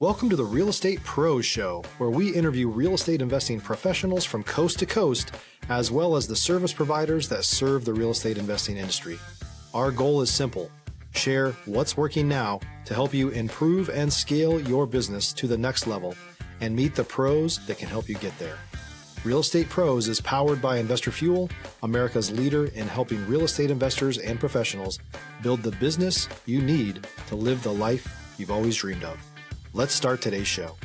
Welcome to the Real Estate Pros Show, where we interview real estate investing professionals from coast to coast, as well as the service providers that serve the real estate investing industry. Our goal is simple: share what's working now to help you improve and scale your business to the next level and meet the pros that can help you get there. Real Estate Pros is powered by Investor Fuel, America's leader in helping real estate investors and professionals build the business you need to live the life you've always dreamed of. Let's start today's show.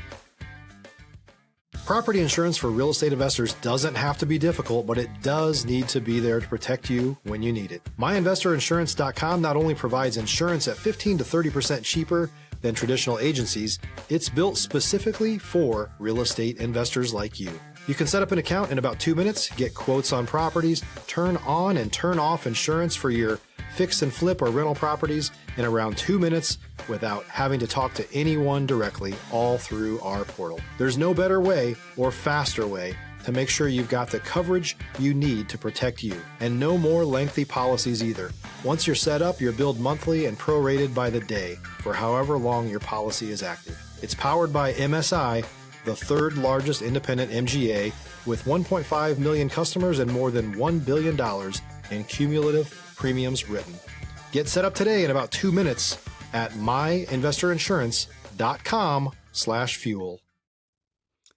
Property insurance for real estate investors doesn't have to be difficult, but it does need to be there to protect you when you need it. MyInvestorInsurance.com not only provides insurance at 15 to 30% cheaper than traditional agencies, it's built specifically for real estate investors like you. You can set up an account in about 2 minutes, get quotes on properties, turn on and turn off insurance for your fix and flip or rental properties in around 2 minutes without having to talk to anyone directly, all through our portal. There's no better way or faster way to make sure you've got the coverage you need to protect you, and no more lengthy policies either. Once you're set up, you're billed monthly and prorated by the day for however long your policy is active. It's powered by MSI, the third largest independent MGA, with 1.5 million customers and more than $1 billion in cumulative premiums written. Get set up today in about 2 minutes at myinvestorinsurance.com/fuel.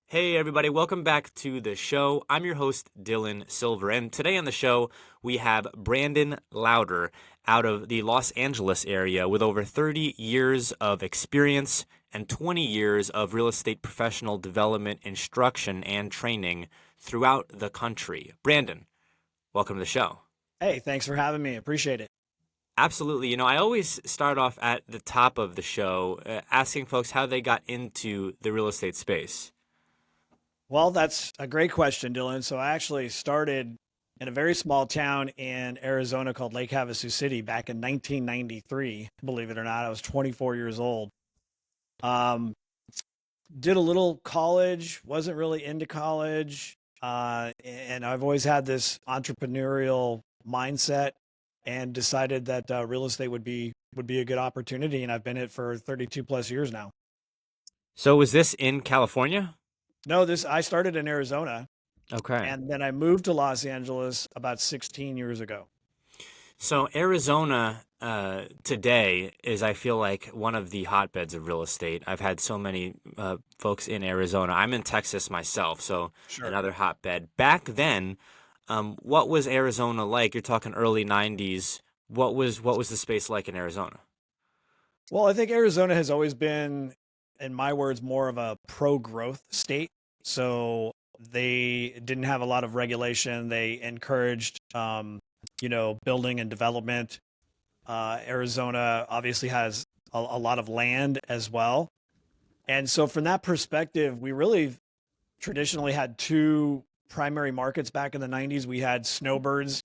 Hey everybody, welcome back to the show. I'm your host, Dylan Silver, and today on the show we have Branden Lowder out of the Los Angeles area with over 30 years of experience and 20 years of real estate professional development, instruction, and training throughout the country. Branden, welcome to the show. Hey, thanks for having me. Appreciate it. Absolutely. You know, I always start off at the top of the show asking folks how they got into the real estate space. Well, that's a great question, Dylan. So I actually started in a very small town in Arizona called Lake Havasu City back in 1993. Believe it or not, I was 24 years old. Did a little college, wasn't really into college. And I've always had this entrepreneurial mindset and decided that real estate would be a good opportunity. And I've been in it for 32 plus years now. So was this in California? No, I started in Arizona. Okay. And then I moved to Los Angeles about 16 years ago. So Arizona today is, I feel like, one of the hotbeds of real estate. I've had so many folks in Arizona. I'm in Texas myself, so Sure. Another hotbed. Back then, what was Arizona like? You're talking early 90s. What was the space like in Arizona? Well, I think Arizona has always been, in my words, more of a pro-growth state. So they didn't have a lot of regulation. They encouraged, building and development. Arizona obviously has a lot of land as well. And so from that perspective, we really traditionally had two primary markets back in the 90s. We had snowbirds.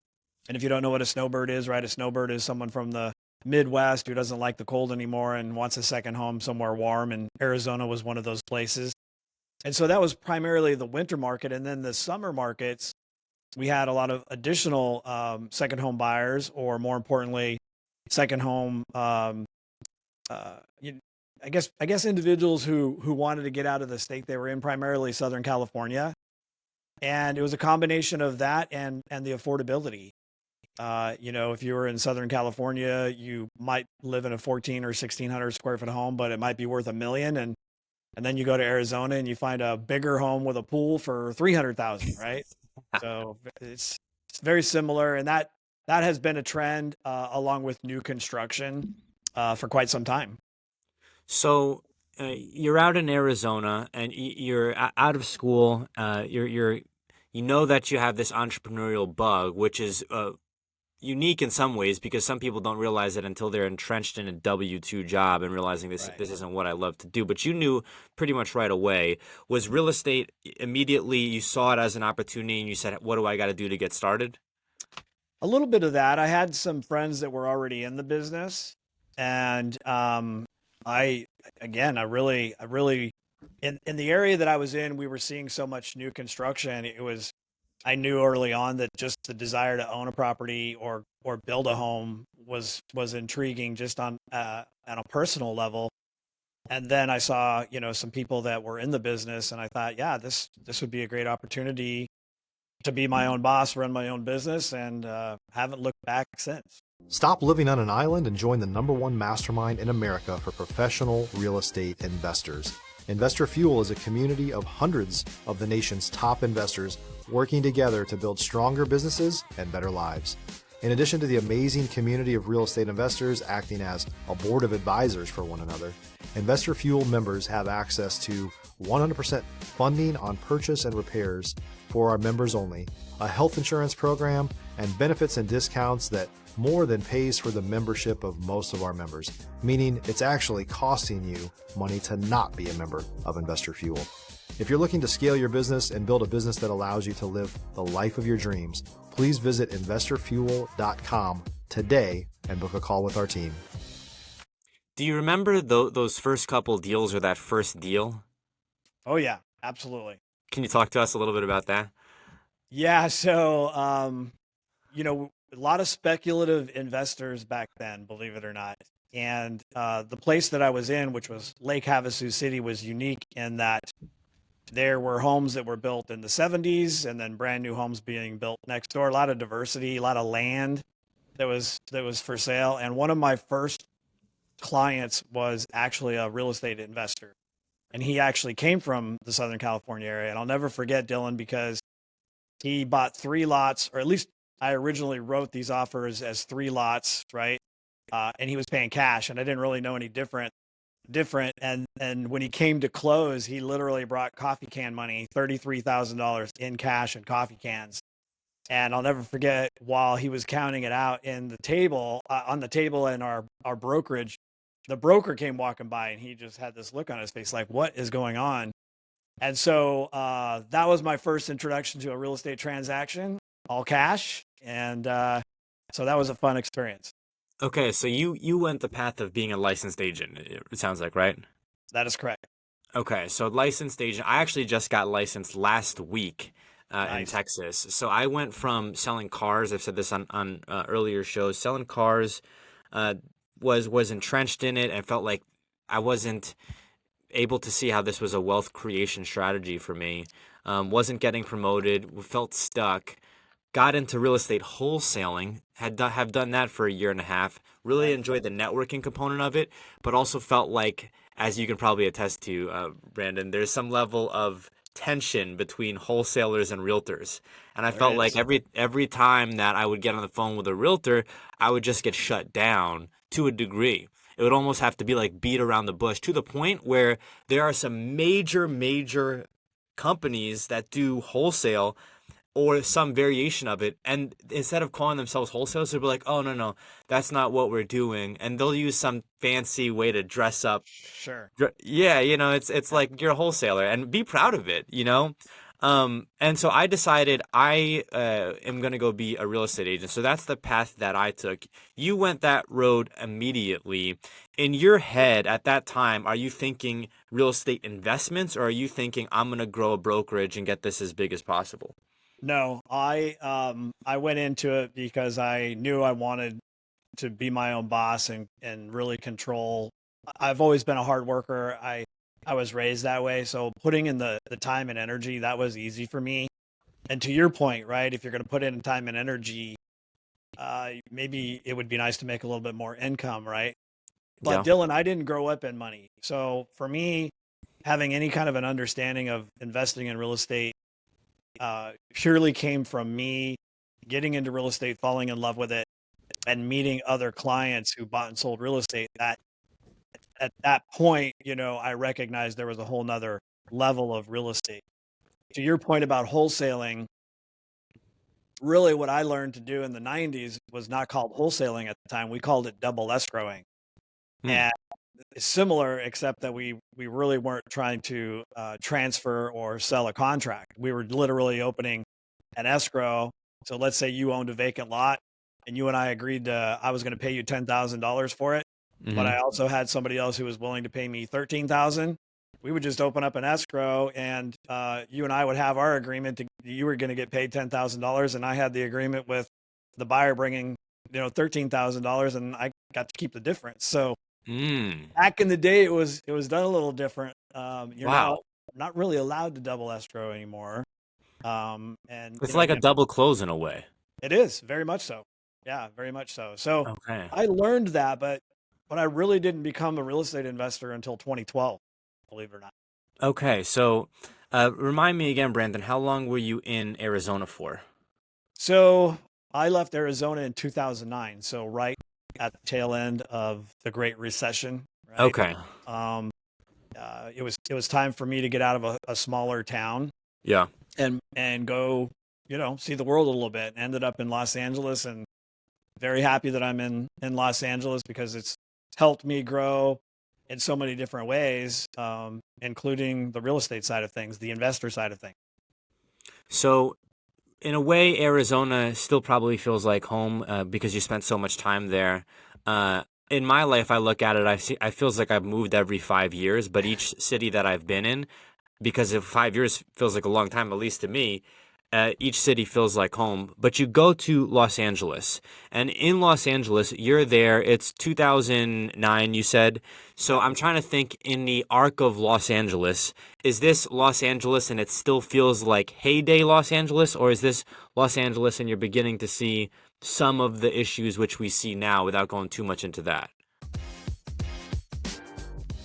And if you don't know what a snowbird is, right, a snowbird is someone from the Midwest who doesn't like the cold anymore and wants a second home somewhere warm. And Arizona was one of those places. And so that was primarily the winter market. And then the summer markets, we had a lot of additional second home buyers, or more importantly, second home, I guess individuals who wanted to get out of the state they were in, primarily Southern California. And it was a combination of that and the affordability. If you were in Southern California, you might live in a 14 or 1600 square foot home, but it might be worth $1 million. And then you go to Arizona and you find a bigger home with a pool for 300,000, right? So it's very similar. And that has been a trend along with new construction for quite some time. So you're out in Arizona and you're out of school. You know that you have this entrepreneurial bug, which is unique in some ways because some people don't realize it until they're entrenched in a W-2 job and realizing this isn't what I love to do. But you knew pretty much right away. Was real estate immediately, you saw it as an opportunity and you said, what do I got to do to get started? A little bit of that. I had some friends that were already in the business, and I really in the area that I was in, we were seeing so much new construction. I knew early on that just the desire to own a property or build a home was intriguing just on a personal level. And then I saw, some people that were in the business, and I thought, yeah, this would be a great opportunity to be my own boss, run my own business, and haven't looked back since. Stop living on an island and join the #1 mastermind in America for professional real estate investors. Investor Fuel is a community of hundreds of the nation's top investors working together to build stronger businesses and better lives. In addition to the amazing community of real estate investors acting as a board of advisors for one another, Investor Fuel members have access to 100% funding on purchase and repairs for our members only, a health insurance program, and benefits and discounts that more than pays for the membership of most of our members, meaning it's actually costing you money to not be a member of Investor Fuel. If you're looking to scale your business and build a business that allows you to live the life of your dreams, please visit investorfuel.com today and book a call with our team. Do you remember those first couple deals or that first deal? Oh yeah, absolutely. Can you talk to us a little bit about that? Yeah. So, a lot of speculative investors back then, believe it or not. And the place that I was in, which was Lake Havasu City, was unique in that there were homes that were built in the 70s and then brand new homes being built next door. A lot of diversity, a lot of land that was for sale. And one of my first clients was actually a real estate investor. And he actually came from the Southern California area. And I'll never forget Dylan, because he bought 3 lots, or at least I originally wrote these offers as 3 lots, right? And he was paying cash, and I didn't really know any different. And when he came to close, he literally brought coffee can money, $33,000 in cash and coffee cans. And I'll never forget, while he was counting it out in the table, on the table in our brokerage, the broker came walking by, and he just had this look on his face like, what is going on? And so that was my first introduction to a real estate transaction, all cash. And so that was a fun experience. Okay, so you went the path of being a licensed agent, it sounds like, right? That is correct. Okay, so licensed agent. I actually just got licensed last week in Nice. Texas. So I went from selling cars. I've said this on earlier shows. Selling cars, was entrenched in it and felt like I wasn't able to see how this was a wealth creation strategy for me. Wasn't getting promoted. Felt stuck. Got into real estate wholesaling. Have done that for a year and a half. Really Right. enjoyed the networking component of it, but also felt like, as you can probably attest to, Brandon, there's some level of tension between wholesalers and realtors. And I There felt like is. every time that I would get on the phone with a realtor, I would just get shut down to a degree. It would almost have to be like beat around the bush, to the point where there are some major companies that do wholesale or some variation of it, and instead of calling themselves wholesalers, they'll be like, oh, no, that's not what we're doing, and they'll use some fancy way to dress up. Sure. Yeah, it's like you're a wholesaler, and be proud of it. And so I decided I am going to go be a real estate agent. So that's the path that I took. You went that road immediately. In your head at that time, are you thinking real estate investments, or are you thinking I'm going to grow a brokerage and get this as big as possible? No, I went into it because I knew I wanted to be my own boss and really control. I've always been a hard worker. I was raised that way. So putting in the time and energy, that was easy for me. And to your point, right? If you're going to put in time and energy, maybe it would be nice to make a little bit more income, right? But Yeah. Dylan, I didn't grow up in money. So for me, having any kind of an understanding of investing in real estate purely came from me getting into real estate, falling in love with it, and meeting other clients who bought and sold real estate. That at that point, I recognized there was a whole nother level of real estate. To your point about wholesaling, really what I learned to do in the 90s was not called wholesaling at the time. We called it double escrowing. Hmm. And it's similar, except that we really weren't trying to transfer or sell a contract. We were literally opening an escrow. So let's say you owned a vacant lot, and you and I agreed I was going to pay you $10,000 for it, but Hmm. I also had somebody else who was willing to pay me $13,000. We would just open up an escrow, and you and I would have our agreement. You were going to get paid $10,000, and I had the agreement with the buyer bringing $13,000, and I got to keep the difference. So Mm. Back in the day, it was done a little different. You're now Wow. not really allowed to double escrow anymore. And It's like a again, double close in a way. it is very much so. Yeah, very much so. So Okay. I learned that, but I really didn't become a real estate investor until 2012, believe it or not. Okay. So, remind me again, Brandon, how long were you in Arizona for? So I left Arizona in 2009. So right at the tail end of the Great Recession, right? Okay. Um, it was time for me to get out of a smaller town Yeah. and go, see the world a little bit. Ended up in Los Angeles, and very happy that I'm in Los Angeles because it's helped me grow in so many different ways, including the real estate side of things, the investor side of things. So, in a way, Arizona still probably feels like home because you spent so much time there. In my life, I look at it, I feels like I've moved every 5 years, but each city that I've been in, because if 5 years feels like a long time, at least to me, each city feels like home. But you go to Los Angeles, and in Los Angeles, you're there. It's 2009, you said. So Yep. I'm trying to think in the arc of Los Angeles, is this Los Angeles and it still feels like heyday Los Angeles, or is this Los Angeles and you're beginning to see some of the issues which we see now without going too much into that?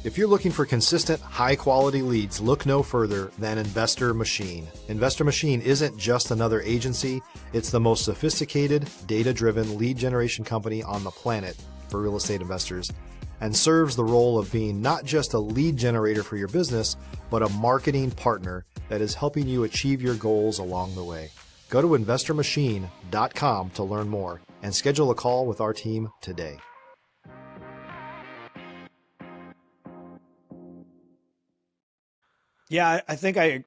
If you're looking for consistent, high-quality leads, look no further than Investor Machine. Investor Machine isn't just another agency, it's the most sophisticated, data-driven lead generation company on the planet for real estate investors, and serves the role of being not just a lead generator for your business, but a marketing partner that is helping you achieve your goals along the way. Go to investormachine.com to learn more and schedule a call with our team today. Yeah, I think I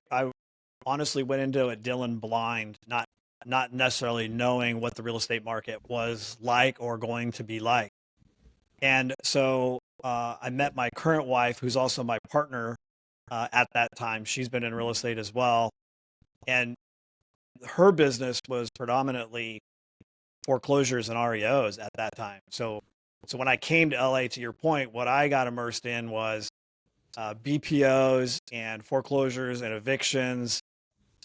honestly went into it Dylan blind, not necessarily knowing what the real estate market was like or going to be like. And so I met my current wife, who's also my partner at that time. She's been in real estate as well, and her business was predominantly foreclosures and REOs at that time. So when I came to LA, to your point, what I got immersed in was BPOs and foreclosures and evictions.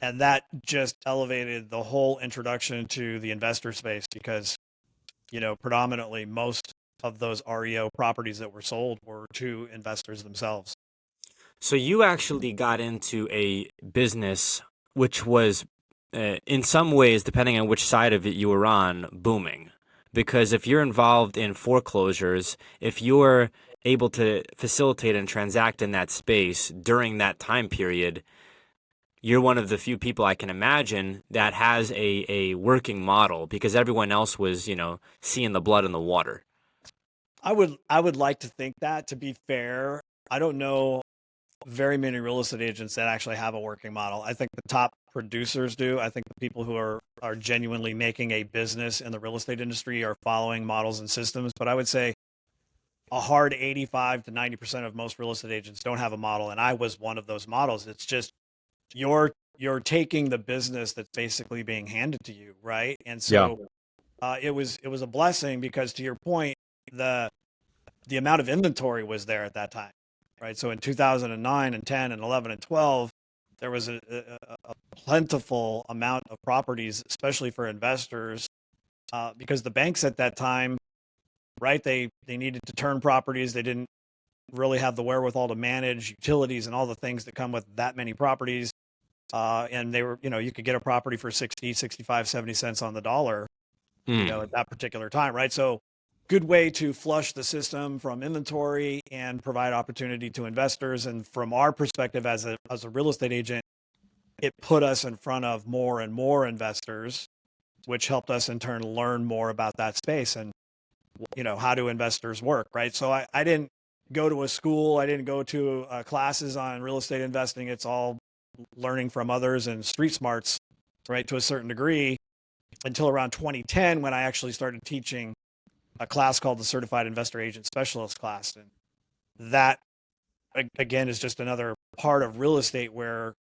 And that just elevated the whole introduction to the investor space because, predominantly most of those REO properties that were sold were to investors themselves. So you actually got into a business which was, in some ways, depending on which side of it you were on, booming. Because if you're involved in foreclosures, if you're able to facilitate and transact in that space during that time period, you're one of the few people I can imagine that has a working model because everyone else was, seeing the blood in the water. I would like to think that, to be fair. I don't know very many real estate agents that actually have a working model. I think the top producers do. I think the people who are genuinely making a business in the real estate industry are following models and systems. But I would say a hard 85 to 90% of most real estate agents don't have a model, and I was one of those models. It's just you're taking the business that's basically being handed to you, right? And Yeah. so it was a blessing because, to your point, the amount of inventory was there at that time, right? So in 2009 and 10 and 11 and 12, there was a plentiful amount of properties, especially for investors, because the banks at that time, right, they needed to turn properties. They didn't really have the wherewithal to manage utilities and all the things that come with that many properties. And they were, you could get a property for 60, 65, 70 cents on the dollar, Mm. at that particular time, right? So good way to flush the system from inventory and provide opportunity to investors. And from our perspective as a real estate agent, it put us in front of more and more investors, which helped us in turn learn more about that space and, how do investors work, right? So I didn't go to a school. I didn't go to classes on real estate investing. It's all learning from others and street smarts, right, to a certain degree, until around 2010 when I actually started teaching a class called the Certified Investor Agent Specialist class. And that, again, is just another part of real estate where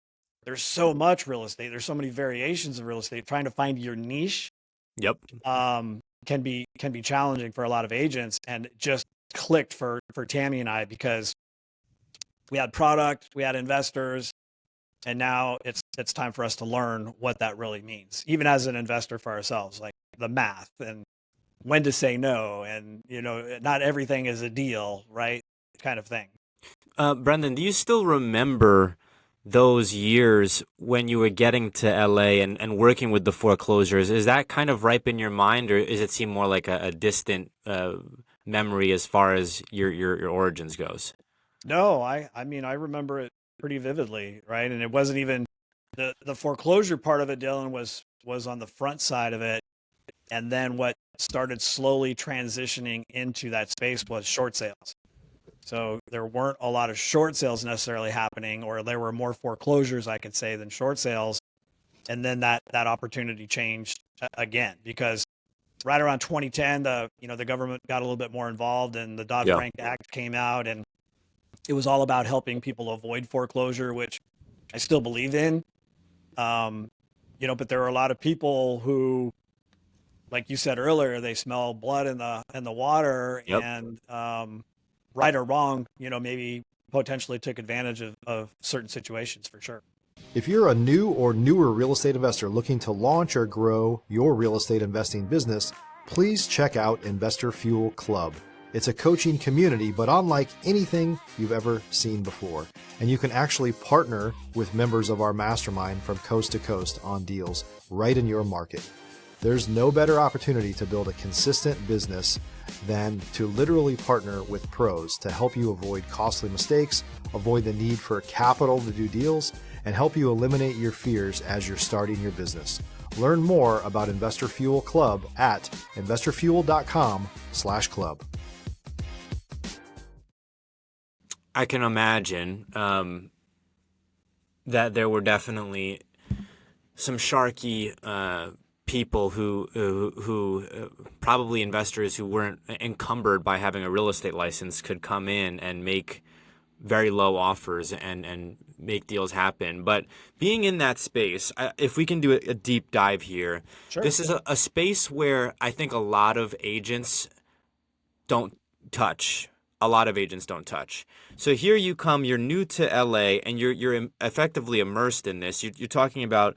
there's so much real estate. There's so many variations of real estate. Trying to find your niche Yep. can be challenging for a lot of agents. And just clicked for Tammy and I, because we had product, we had investors, and now it's time for us to learn what that really means, even as an investor for ourselves, like the math and when to say no, and not everything is a deal, right? Kind of thing. Branden, do you still remember those years when you were getting to LA and working with the foreclosures? Is that kind of ripe in your mind, or does it seem more like a distant memory as far as your origins goes? No, I mean, I remember it pretty vividly, right? And it wasn't even the foreclosure part of it, Dylan, was on the front side of it. And then what started slowly transitioning into that space was short sales. So there weren't a lot of short sales necessarily happening, or there were more foreclosures, I could say, than short sales. And then that opportunity changed again, because right around 2010, the government got a little bit more involved, and the Yeah. Dodd-Frank Act came out, and it was all about helping people avoid foreclosure, which I still believe in. But there are a lot of people who, like you said earlier, they smell blood in the water, Yep. and right or wrong, maybe potentially took advantage of certain situations, for sure. If you're a new or newer real estate investor looking to launch or grow your real estate investing business, please check out Investor Fuel Club. It's a coaching community, but unlike anything you've ever seen before. And you can actually partner with members of our mastermind from coast to coast on deals right in your market. There's no better opportunity to build a consistent business than to literally partner with pros to help you avoid costly mistakes, avoid the need for capital to do deals, and help you eliminate your fears as you're starting your business. Learn more about Investor Fuel Club at investorfuel.com/club. I can imagine that there were definitely some sharky people who probably investors who weren't encumbered by having a real estate license could come in and make very low offers and make deals happen. But being in that space, if we can do a deep dive here, Sure. this is a space where I think a lot of agents don't touch. A lot of agents don't touch. So here you come, you're new to LA, and you're effectively immersed in this. You're talking about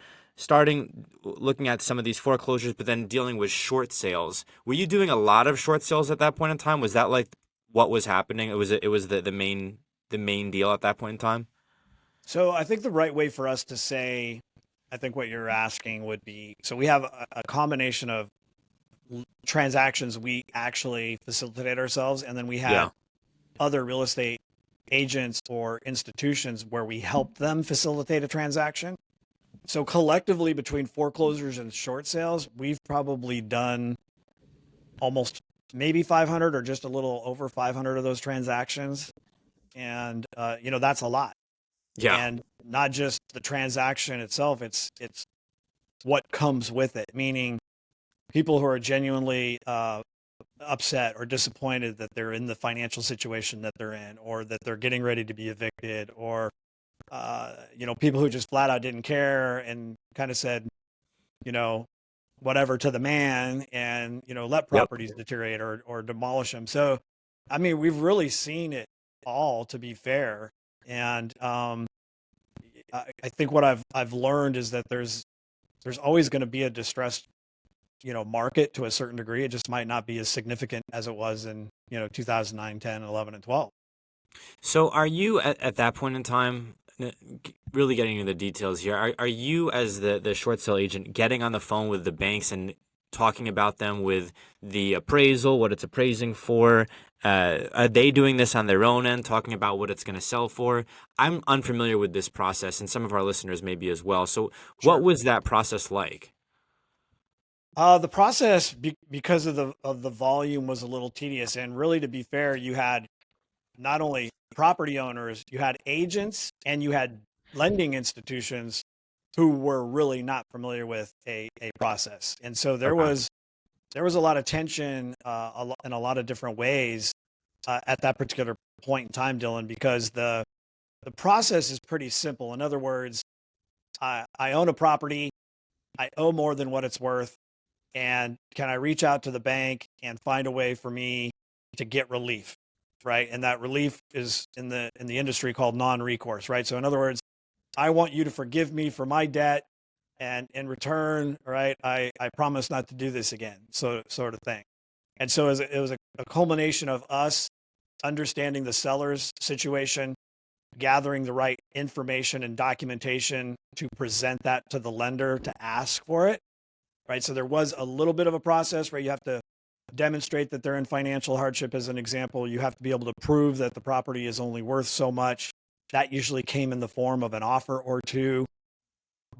looking at some of these foreclosures, but then dealing with short sales. Were you doing a lot of short sales at that point in time? Was that like what was happening? It was the main deal at that point in time? So I think the right way for us to say, I think what you're asking would be, so we have a combination of transactions we actually facilitate ourselves, and then we have other real estate agents or institutions where we help them facilitate a transaction. So collectively, between foreclosures and short sales, we've probably done almost maybe 500 or just a little over 500 of those transactions. And, that's a lot. Yeah. And not just the transaction itself, it's what comes with it, meaning people who are genuinely upset or disappointed that they're in the financial situation that they're in, or that they're getting ready to be evicted, or people who just flat out didn't care and kind of said, whatever to the man, and let properties deteriorate or demolish them. So, I mean, we've really seen it all, to be fair. And I think what I've learned is that there's always going to be a distressed market to a certain degree. It just might not be as significant as it was in 2009, 10, 11, and 12. So are you at that point in time, really getting into the details here, are you as the short sale agent getting on the phone with the banks and talking about them with the appraisal, what it's appraising for? Are they doing this on their own end, talking about what it's going to sell for? I'm unfamiliar with this process, and some of our listeners may be as well. So what was that process like? The process, because of the volume, was a little tedious. And really, to be fair, you had not only property owners, you had agents, and you had lending institutions who were really not familiar with a process. And so there was a lot of tension in a lot of different ways at that particular point in time, Dylan, because the process is pretty simple. In other words, I own a property, I owe more than what it's worth, and can I reach out to the bank and find a way for me to get relief? right? And that relief is in the industry called non-recourse, right? So in other words, I want you to forgive me for my debt, and in return, right, I promise not to do this again. So sort of thing. And so it was a culmination of us understanding the seller's situation, gathering the right information and documentation to present that to the lender to ask for it, right? So there was a little bit of a process where you have to demonstrate that they're in financial hardship. As an example, you have to be able to prove that the property is only worth so much. That usually came in the form of an offer or two.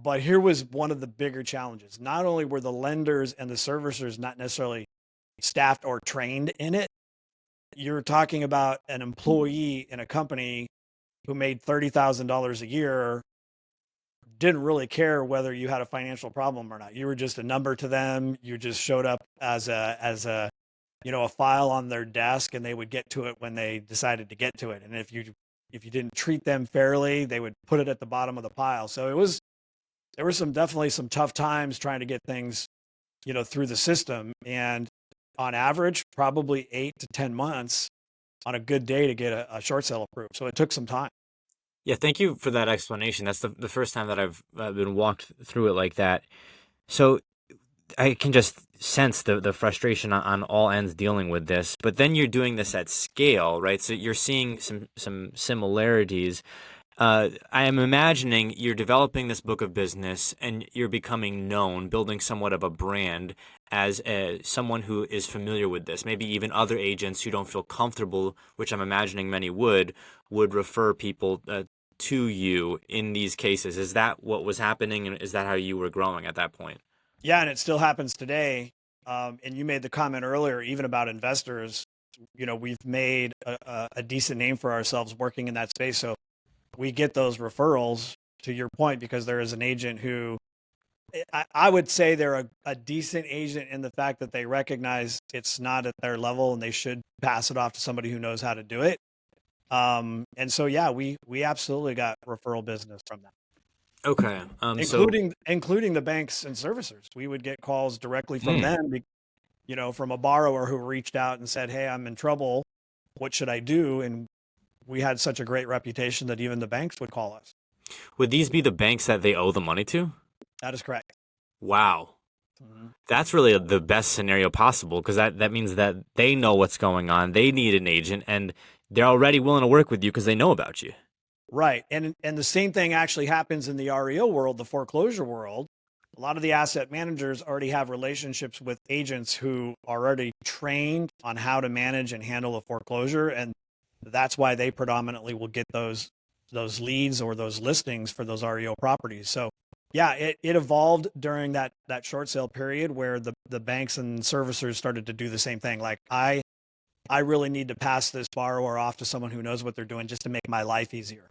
But here was one of the bigger challenges. Not only were the lenders and the servicers not necessarily staffed or trained in it, you're talking about an employee in a company who made $30,000 a year, didn't really care whether you had a financial problem or not. You were just a number to them. You just showed up as a a file on their desk, and they would get to it when they decided to get to it. And if you didn't treat them fairly, they would put it at the bottom of the pile. So there were definitely some tough times trying to get things, through the system. And on average, probably 8 to 10 months on a good day to get a short sale approved. So it took some time. Yeah, thank you for that explanation. That's the first time that I've been walked through it like that. So I can just sense the frustration on all ends dealing with this. But then you're doing this at scale, right? So you're seeing some similarities. I am imagining you're developing this book of business and you're becoming known, building somewhat of a brand as someone who is familiar with this. Maybe even other agents who don't feel comfortable, which I'm imagining many would refer people to you in these cases. Is that what was happening, and is that how you were growing at that point? Yeah, and it still happens today. And you made the comment earlier, even about investors. We've made a decent name for ourselves working in that space. So we get those referrals, to your point, because there is an agent who I would say they're a decent agent in the fact that they recognize it's not at their level and they should pass it off to somebody who knows how to do it. And so, yeah, we absolutely got referral business from that. Okay. Including the banks and servicers. We would get calls directly from them, from a borrower who reached out and said, "Hey, I'm in trouble. What should I do?" And we had such a great reputation that even the banks would call us. Would these be the banks that they owe the money to? That is correct. Wow. That's really the best scenario possible, because that means that they know what's going on. They need an agent, and they're already willing to work with you because they know about you. Right. And the same thing actually happens in the REO world, the foreclosure world. A lot of the asset managers already have relationships with agents who are already trained on how to manage and handle a foreclosure. And that's why they predominantly will get those leads or those listings for those REO properties. So yeah, it evolved during that short sale period where the banks and servicers started to do the same thing. Like, I really need to pass this borrower off to someone who knows what they're doing just to make my life easier.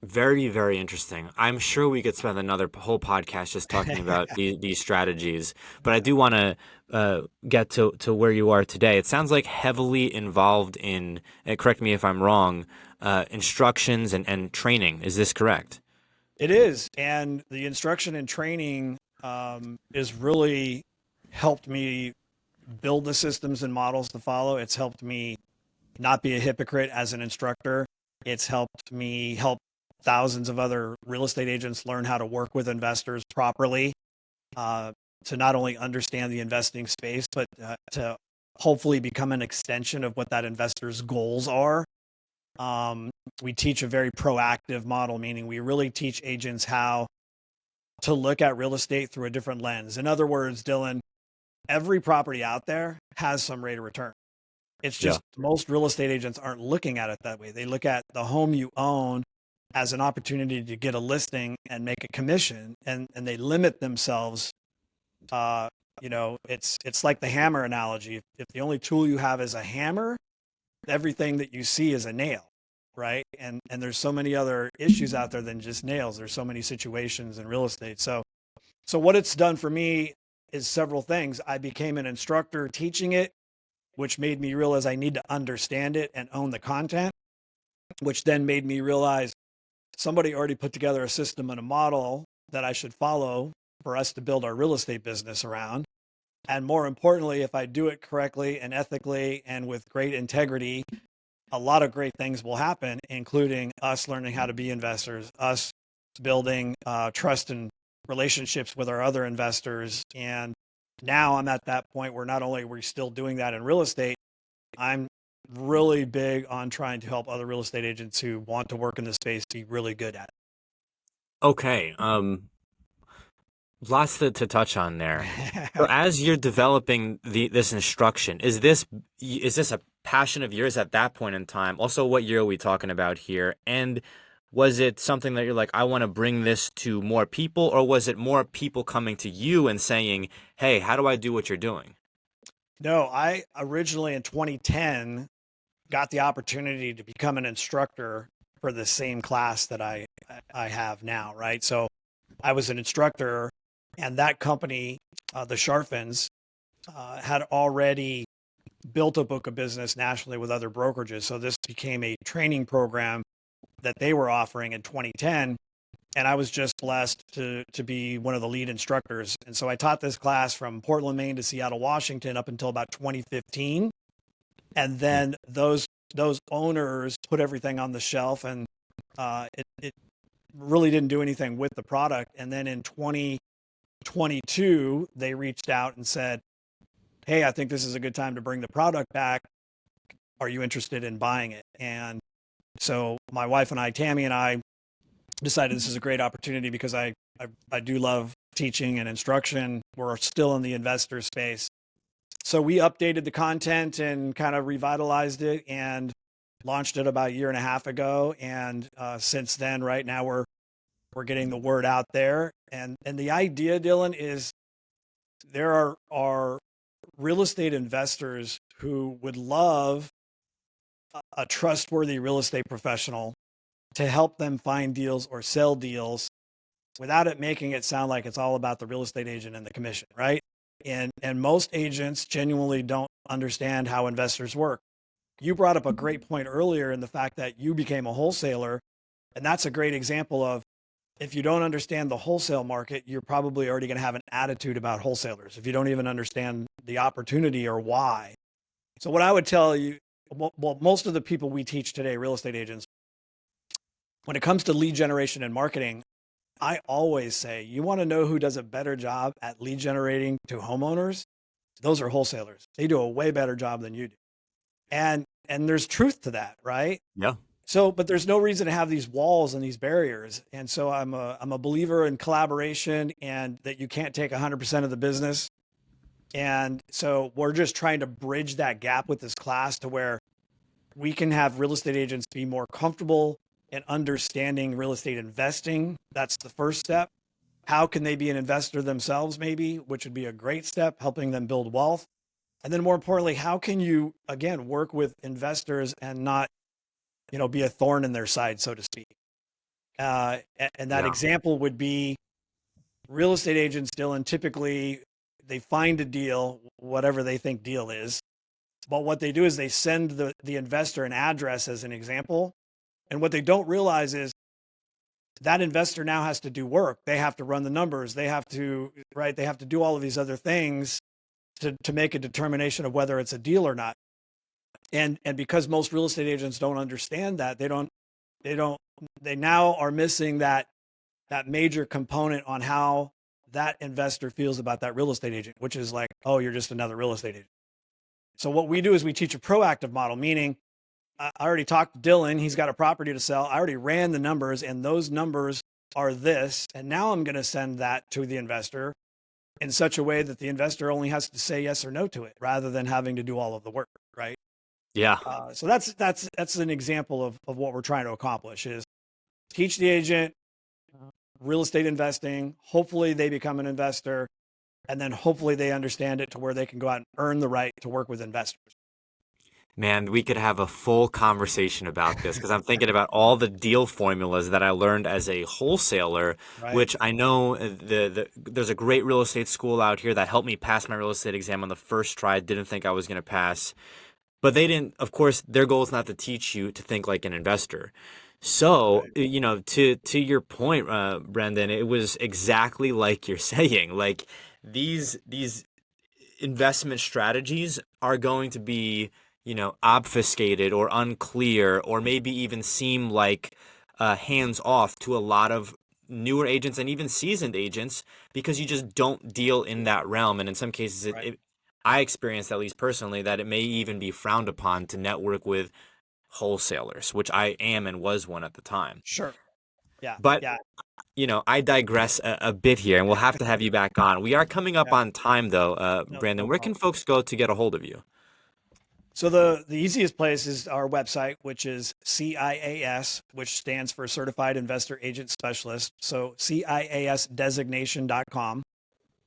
Very, very interesting. I'm sure we could spend another whole podcast just talking about these strategies, but I do want to get to where you are today. It sounds like heavily involved in, correct me if I'm wrong, instructions and training. Is this correct? It is. And the instruction and training is really helped me build the systems and models to follow. It's helped me not be a hypocrite as an instructor. It's helped me help thousands of other real estate agents learn how to work with investors properly, to not only understand the investing space, but to hopefully become an extension of what that investor's goals are. We teach a very proactive model, meaning we really teach agents how to look at real estate through a different lens. In other words, Dylan, every property out there has some rate of return. It's just most real estate agents aren't looking at it that way. They look at the home you own as an opportunity to get a listing and make a commission, and they limit themselves. It's like the hammer analogy. If the only tool you have is a hammer, everything that you see is a nail, right? And there's so many other issues out there than just nails. There's so many situations in real estate. So what it's done for me is several things. I became an instructor teaching it, which made me realize I need to understand it and own the content, which then made me realize somebody already put together a system and a model that I should follow for us to build our real estate business around. And more importantly, if I do it correctly and ethically and with great integrity, a lot of great things will happen, including us learning how to be investors, us building trust and relationships with our other investors. And now I'm at that point where not only are we still doing that in real estate, I'm really big on trying to help other real estate agents who want to work in this space be really good at Okay. Lots to touch on there. So it. as you're developing this instruction, is this a passion of yours at that point in time? Also, what year are we talking about here? And was it something that you're like, I want to bring this to more people, or was it more people coming to you and saying, hey, how do I do what you're doing? No, I originally in 2010 got the opportunity to become an instructor for the same class that I have now, right? So I was an instructor, and that company, the Sharfins, had already built a book of business nationally with other brokerages. So this became a training program that they were offering in 2010. And I was just blessed to be one of the lead instructors. And so I taught this class from Portland, Maine to Seattle, Washington up until about 2015. And then those owners put everything on the shelf, and it really didn't do anything with the product. And then in 2022, they reached out and said, hey, I think this is a good time to bring the product back. Are you interested in buying it? And so my wife and I, Tammy and I, decided this is a great opportunity because I do love teaching and instruction. We're still in the investor space. So we updated the content and kind of revitalized it and launched it about a year and a half ago. And since then, right now, we're getting the word out there. And the idea, Dylan, is there are real estate investors who would love a trustworthy real estate professional to help them find deals or sell deals without it making it sound like it's all about the real estate agent and the commission, right? And most agents genuinely don't understand how investors work. You brought up a great point earlier in the fact that you became a wholesaler, and that's a great example of, if you don't understand the wholesale market, you're probably already going to have an attitude about wholesalers if you don't even understand the opportunity or why. So what I would tell you, well, most of the people we teach today, real estate agents, when it comes to lead generation and marketing, I always say, you want to know who does a better job at lead generating to homeowners? Those are wholesalers. They do a way better job than you do. And there's truth to that, right? Yeah. So, but there's no reason to have these walls and these barriers. And so I'm a believer in collaboration, and that you can't take 100% of the business. And so we're just trying to bridge that gap with this class to where we can have real estate agents be more comfortable in understanding real estate investing. That's the first step. How can they be an investor themselves, maybe, which would be a great step, helping them build wealth. And then more importantly, how can you, again, work with investors and not, be a thorn in their side, so to speak. And that example would be real estate agents, Dylan, typically they find a deal, whatever they think deal is. But what they do is they send the investor an address as an example. And what they don't realize is that investor now has to do work. They have to run the numbers. They have to, right? They have to do all of these other things to make a determination of whether it's a deal or not. And because most real estate agents don't understand that, they now are missing that major component on how that investor feels about that real estate agent, which is like, oh, you're just another real estate agent. So what we do is we teach a proactive model, meaning I already talked to Dylan. He's got a property to sell. I already ran the numbers, and those numbers are this. And now I'm going to send that to the investor in such a way that the investor only has to say yes or no to it, rather than having to do all of the work, right? Yeah. So that's an example of what we're trying to accomplish, is teach the agent real estate investing. Hopefully they become an investor, and then hopefully they understand it to where they can go out and earn the right to work with investors. Man, we could have a full conversation about this, because I'm thinking about all the deal formulas that I learned as a wholesaler, Right. which I know there's a great real estate school out here that helped me pass my real estate exam on the first try. I didn't think I was going to pass. But they didn't, of course, their goal is not to teach you to think like an investor. So, Right. To your point, Branden, it was exactly like you're saying. Like these investment strategies are going to be obfuscated or unclear, or maybe even seem like hands off to a lot of newer agents and even seasoned agents, because you just don't deal in that realm. And in some cases, I experienced, at least personally, that it may even be frowned upon to network with wholesalers, which I am and was one at the time. Sure. Yeah. But, Yeah. I digress a bit here, and we'll have to have you back on. We are coming up Yeah. on time, though. No, Branden, no where can problem. folks go to get a hold of you? So the easiest place is our website, which is CIAS, which stands for Certified Investor Agent Specialist. So CIASdesignation.com.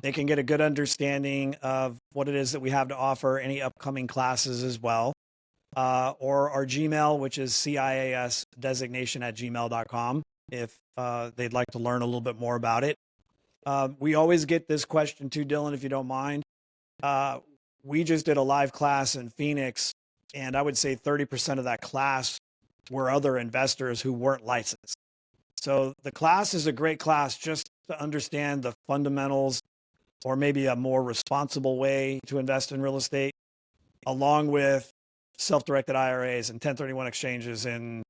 They can get a good understanding of what it is that we have to offer, any upcoming classes as well. Or our Gmail, which is CIASdesignation@gmail.com, if they'd like to learn a little bit more about it. We always get this question too, Dylan, if you don't mind. We just did a live class in Phoenix, and I would say 30% of that class were other investors who weren't licensed. So the class is a great class just to understand the fundamentals, or maybe a more responsible way to invest in real estate, along with self-directed IRAs and 1031 exchanges and,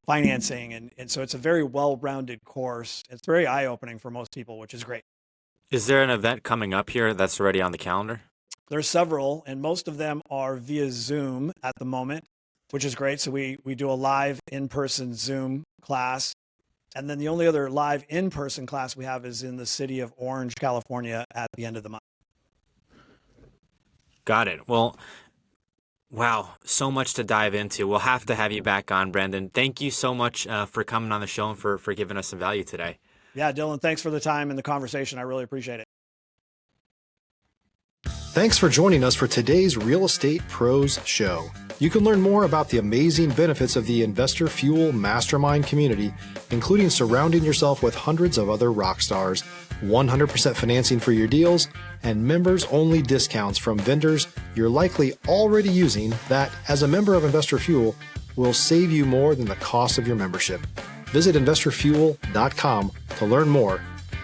financing. And so it's a very well-rounded course. It's very eye-opening for most people, which is great. Is there an event coming up here that's already on the calendar? There's several, and most of them are via Zoom at the moment, which is great. So we do a live in-person Zoom class. And then the only other live in-person class we have is in the city of Orange, California at the end of the month. Got it. Well, wow, so much to dive into. We'll have to have you back on, Branden. Thank you so much for coming on the show and for giving us some value today. Yeah, Dylan, thanks for the time and the conversation. I really appreciate it. Thanks for joining us for today's Real Estate Pros Show. You can learn more about the amazing benefits of the Investor Fuel Mastermind community, including surrounding yourself with hundreds of other rock stars, 100% financing for your deals, and members-only discounts from vendors you're likely already using that, as a member of Investor Fuel, will save you more than the cost of your membership. Visit investorfuel.com to learn more.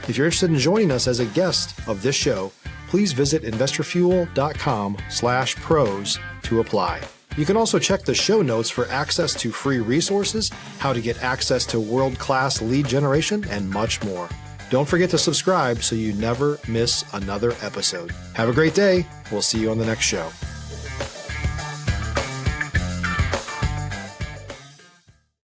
If you're interested in joining us as a guest of this show, please visit investorfuel.com/pros to apply. You can also check the show notes for access to free resources, how to get access to world-class lead generation, and much more. Don't forget to subscribe so you never miss another episode. Have a great day. We'll see you on the next show.